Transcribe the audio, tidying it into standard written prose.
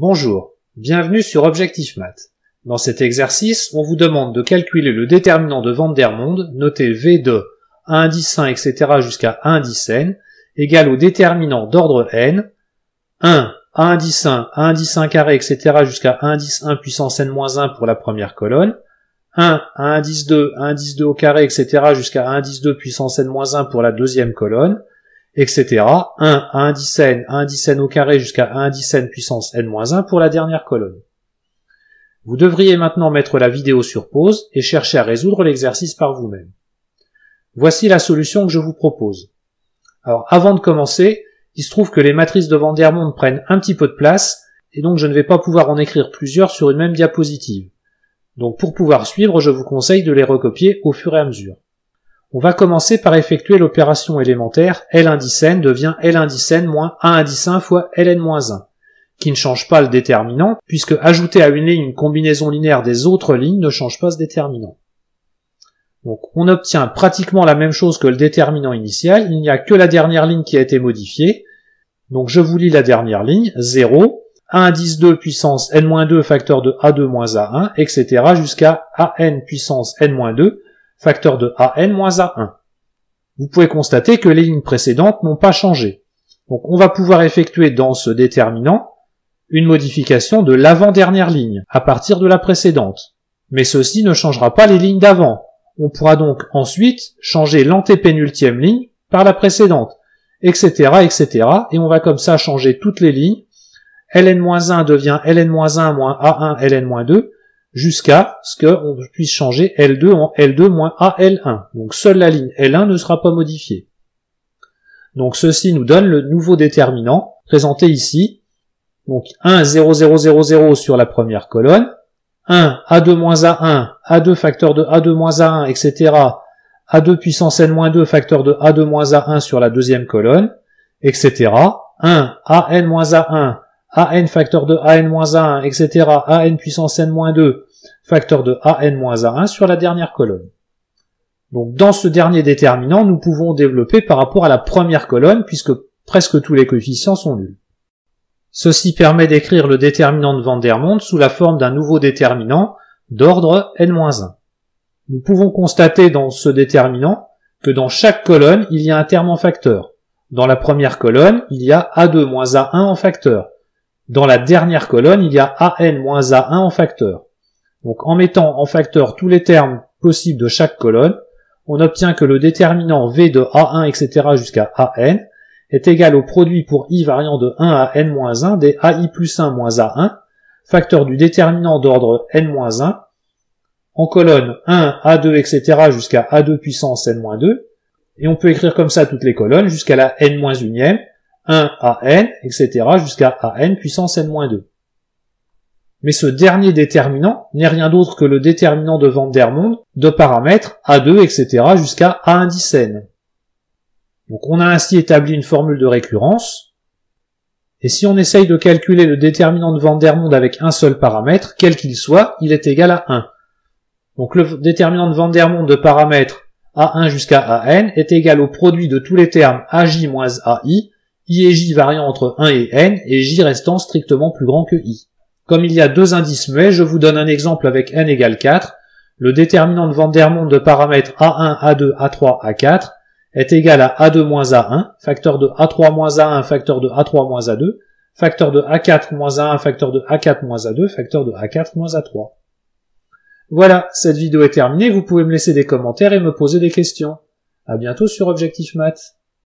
Bonjour, bienvenue sur Objectif Math. Dans cet exercice, on vous demande de calculer le déterminant de Van der Monde, noté V de a indice 1, etc. jusqu'à a indice n, égal au déterminant d'ordre n, 1, a indice 1, a indice 1 carré, etc. jusqu'à a indice 1 puissance n-1 pour la première colonne, 1, a indice 2, a indice 2 au carré, etc. jusqu'à a indice 2 puissance n-1 pour la deuxième colonne, etc. 1 à indice n au carré jusqu'à a indice n puissance n-1 pour la dernière colonne. Vous devriez maintenant mettre la vidéo sur pause et chercher à résoudre l'exercice par vous-même. Voici la solution que je vous propose. Alors avant de commencer, il se trouve que les matrices de Van der Monde prennent un petit peu de place et donc je ne vais pas pouvoir en écrire plusieurs sur une même diapositive. Donc pour pouvoir suivre, je vous conseille de les recopier au fur et à mesure. On va commencer par effectuer l'opération élémentaire L indice n devient L indice n moins A indice 1 fois Ln-1, qui ne change pas le déterminant, puisque ajouter à une ligne une combinaison linéaire des autres lignes ne change pas ce déterminant. Donc on obtient pratiquement la même chose que le déterminant initial, il n'y a que la dernière ligne qui a été modifiée. Donc je vous lis la dernière ligne, 0, A indice 2 puissance n-2 facteur de A2 moins A1, etc. jusqu'à An puissance n-2 facteur de An moins A1. Vous pouvez constater que les lignes précédentes n'ont pas changé. Donc on va pouvoir effectuer dans ce déterminant une modification de l'avant-dernière ligne à partir de la précédente. Mais ceci ne changera pas les lignes d'avant. On pourra donc ensuite changer l'antépénultième ligne par la précédente, etc., etc. Et on va comme ça changer toutes les lignes. Ln-1 devient Ln-1 moins A1 Ln-2, jusqu'à ce qu'on puisse changer L2 en L2 moins AL1. Donc seule la ligne L1 ne sera pas modifiée. Donc ceci nous donne le nouveau déterminant, présenté ici. Donc 1, 0, 0, 0, 0 sur la première colonne, 1, A2 moins A1, A2 facteur de A2 moins A1, etc. A2 puissance n-2 facteur de A2 moins A1 sur la deuxième colonne, etc. 1, AN moins A1, AN facteur de AN-1, etc. AN puissance n-2 facteur de AN-1 sur la dernière colonne. Donc dans ce dernier déterminant, nous pouvons développer par rapport à la première colonne puisque presque tous les coefficients sont nuls. Ceci permet d'écrire le déterminant de Van der Monde sous la forme d'un nouveau déterminant d'ordre n-1. Nous pouvons constater dans ce déterminant que dans chaque colonne, il y a un terme en facteur. Dans la première colonne, il y a A2 moins A1 en facteur. Dans la dernière colonne, il y a AN moins A1 en facteur. Donc en mettant en facteur tous les termes possibles de chaque colonne, on obtient que le déterminant V de A1, etc. jusqu'à AN est égal au produit pour I variant de 1 à n-1 des AI plus 1 moins A1, facteur du déterminant d'ordre n-1, en colonne 1, A2, etc. jusqu'à A2 puissance n-2, et on peut écrire comme ça toutes les colonnes jusqu'à la n-1e, 1 à n, etc. jusqu'à An puissance n-2. Mais ce dernier déterminant n'est rien d'autre que le déterminant de Van der Monde de paramètres A2, etc. jusqu'à A indice n. Donc on a ainsi établi une formule de récurrence, et si on essaye de calculer le déterminant de Van der Monde avec un seul paramètre, quel qu'il soit, il est égal à 1. Donc le déterminant de Van der Monde de paramètres A1 jusqu'à An est égal au produit de tous les termes AJ moins AI, I et J variant entre 1 et n, et J restant strictement plus grand que I. Comme il y a deux indices muets, je vous donne un exemple avec n égale 4. Le déterminant de Van der Monde de paramètres A1, A2, A3, A4 est égal à A2 moins A1, facteur de A3 moins A1, facteur de A3 moins A2, facteur de A4 moins A1, facteur de A4 moins A2, facteur de A4 moins A3. Voilà, cette vidéo est terminée, vous pouvez me laisser des commentaires et me poser des questions. À bientôt sur Objectif Math.